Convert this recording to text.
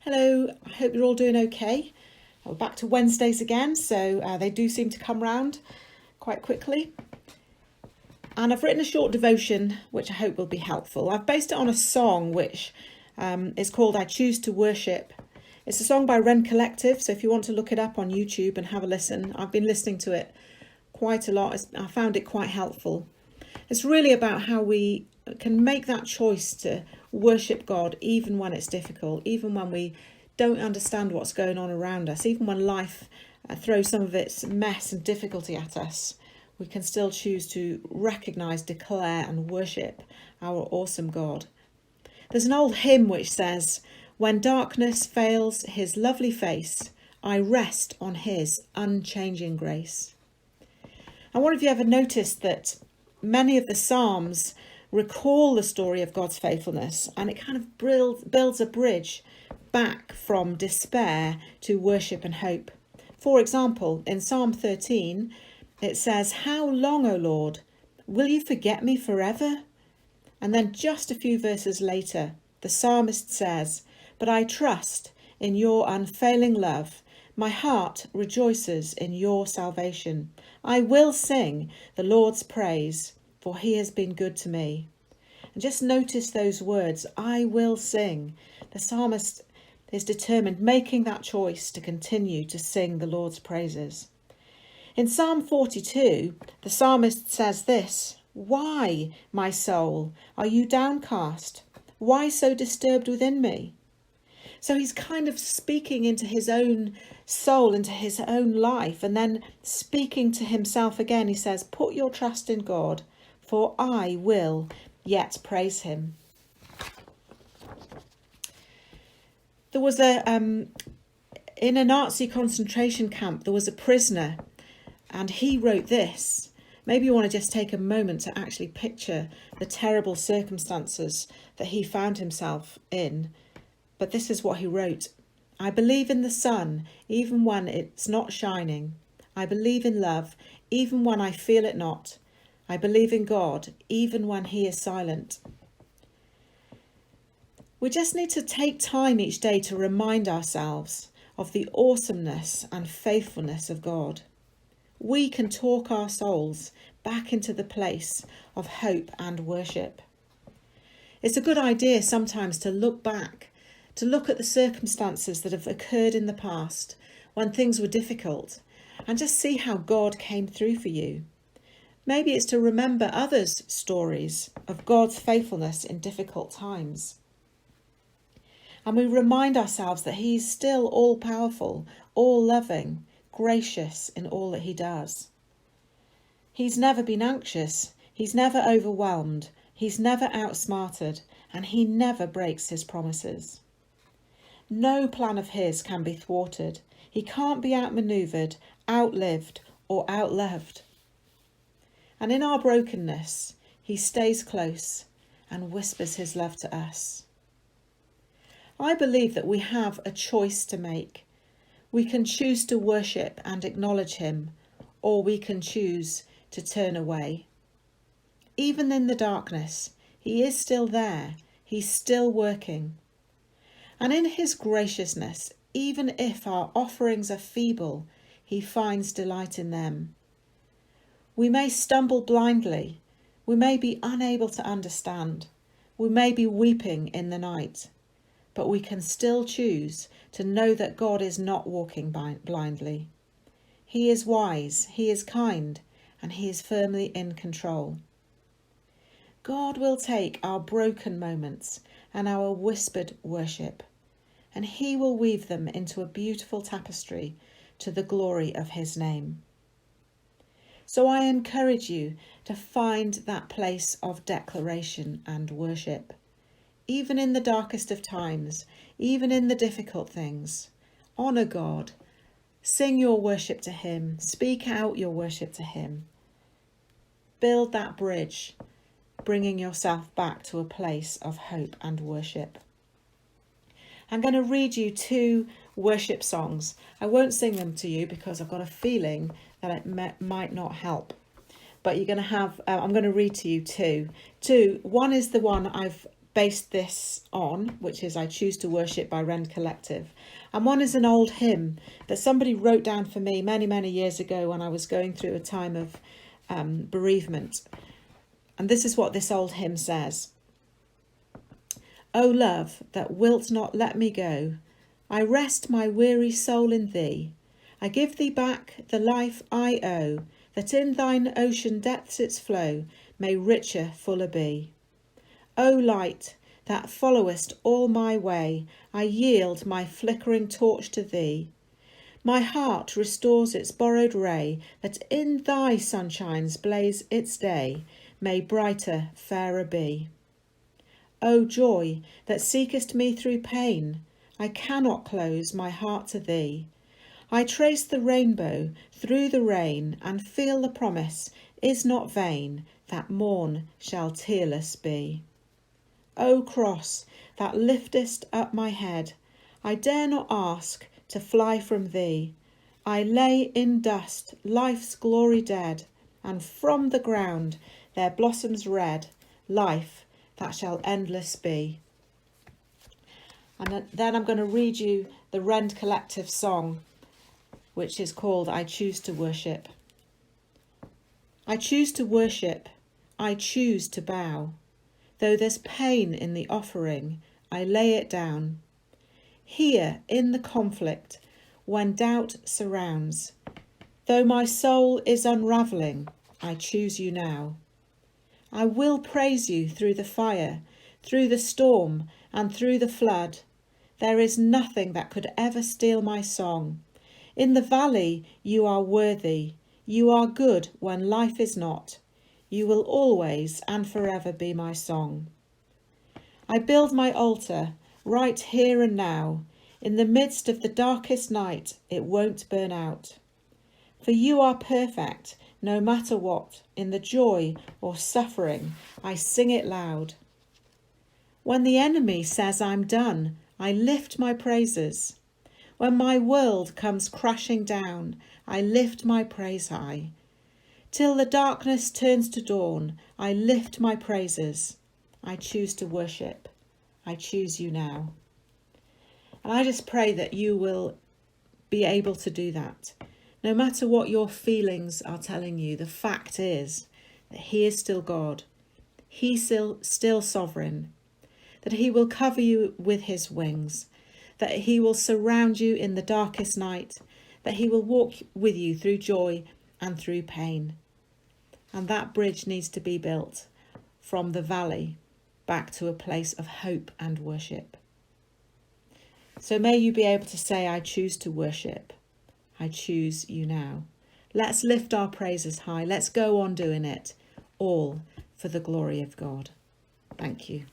Hello, I hope you're all doing okay. We're back to Wednesdays again, so they do seem to come round quite quickly. And I've written a short devotion which I hope will be helpful. I've based it on a song which is called I Choose to Worship. It's a song by Wren Collective, so if you want to look it up on YouTube and have a listen, I've been listening to it quite a lot. I found it quite helpful. It's really about how we can make that choice to worship God even when it's difficult, even when we don't understand what's going on around us, even when life throws some of its mess and difficulty at us. We can still choose to recognise, declare and worship our awesome God. There's an old hymn which says, "When darkness veils his lovely face, I rest on his unchanging grace." I wonder if you ever noticed that many of the Psalms recall the story of God's faithfulness, and it kind of builds a bridge back from despair to worship and hope. For example, in Psalm 13, it says, "How long, O Lord, will you forget me forever?" And then just a few verses later, the psalmist says, "But I trust in your unfailing love. My heart rejoices in your salvation. I will sing the Lord's praise, for he has been good to me." And just notice those words, I will sing. The psalmist is determined, making that choice to continue to sing the Lord's praises. In Psalm 42, the psalmist says this, "Why, my soul, are you downcast? Why so disturbed within me?" So he's kind of speaking into his own soul, into his own life, and then speaking to himself again. He says, "Put your trust in God, for I will yet praise him." There was in a Nazi concentration camp, there was a prisoner, and he wrote this. Maybe you want to just take a moment to actually picture the terrible circumstances that he found himself in. But this is what he wrote. "I believe in the sun, even when it's not shining. I believe in love, even when I feel it not. I believe in God, even when he is silent." We just need to take time each day to remind ourselves of the awesomeness and faithfulness of God. We can talk our souls back into the place of hope and worship. It's a good idea sometimes to look back, to look at the circumstances that have occurred in the past when things were difficult and just see how God came through for you. Maybe it's to remember others' stories of God's faithfulness in difficult times. And we remind ourselves that he's still all-powerful, all-loving, gracious in all that he does. He's never been anxious, he's never overwhelmed, he's never outsmarted, and he never breaks his promises. No plan of his can be thwarted. He can't be outmanoeuvred, outlived, or outloved. And in our brokenness, he stays close and whispers his love to us. I believe that we have a choice to make. We can choose to worship and acknowledge him, or we can choose to turn away. Even in the darkness, he is still there. He's still working. And in his graciousness, even if our offerings are feeble, he finds delight in them. We may stumble blindly. We may be unable to understand. We may be weeping in the night. But we can still choose to know that God is not walking blindly. He is wise, he is kind, and he is firmly in control. God will take our broken moments and our whispered worship, and he will weave them into a beautiful tapestry to the glory of his name. So I encourage you to find that place of declaration and worship. Even in the darkest of times, even in the difficult things, honour God. Sing your worship to him. Speak out your worship to him. Build that bridge, bringing yourself back to a place of hope and worship. I'm going to read you two worship songs. I won't sing them to you because I've got a feeling that it might not help. But you're going to have, I'm going to read to you two. One is the one I've based this on, which is I Choose to Worship by Rend Collective. And one is an old hymn that somebody wrote down for me many, many years ago when I was going through a time of bereavement. And this is what this old hymn says. O love, that wilt not let me go, I rest my weary soul in thee. I give thee back the life I owe, that in thine ocean depths its flow may richer, fuller be. O light, that followest all my way, I yield my flickering torch to thee. My heart restores its borrowed ray, that in thy sunshine's blaze its day may brighter, fairer be. O joy, that seekest me through pain, I cannot close my heart to thee. I trace the rainbow through the rain, and feel the promise is not vain, that morn shall tearless be. O cross, that liftest up my head, I dare not ask to fly from thee. I lay in dust, life's glory dead, and from the ground there blossoms red, life that shall endless be. And then I'm going to read you the Rend Collective song, which is called I Choose to Worship. I choose to worship, I choose to bow. Though there's pain in the offering, I lay it down. Here in the conflict, when doubt surrounds, though my soul is unravelling, I choose you now. I will praise you through the fire, through the storm, and through the flood. There is nothing that could ever steal my song. In the valley you are worthy. You are good when life is not. You will always and forever be my song. I build my altar right here and now. In the midst of the darkest night, it won't burn out. For you are perfect, no matter what. In the joy or suffering, I sing it loud. When the enemy says I'm done, I lift my praises. When my world comes crashing down, I lift my praise high. Till the darkness turns to dawn, I lift my praises. I choose to worship. I choose you now. And I just pray that you will be able to do that. No matter what your feelings are telling you, the fact is that he is still God. He's still sovereign. That he will cover you with his wings. That he will surround you in the darkest night. That he will walk with you through joy and through pain. And that bridge needs to be built from the valley back to a place of hope and worship. So may you be able to say, I choose to worship. I choose you now. Let's lift our praises high. Let's go on doing it, all for the glory of God. Thank you.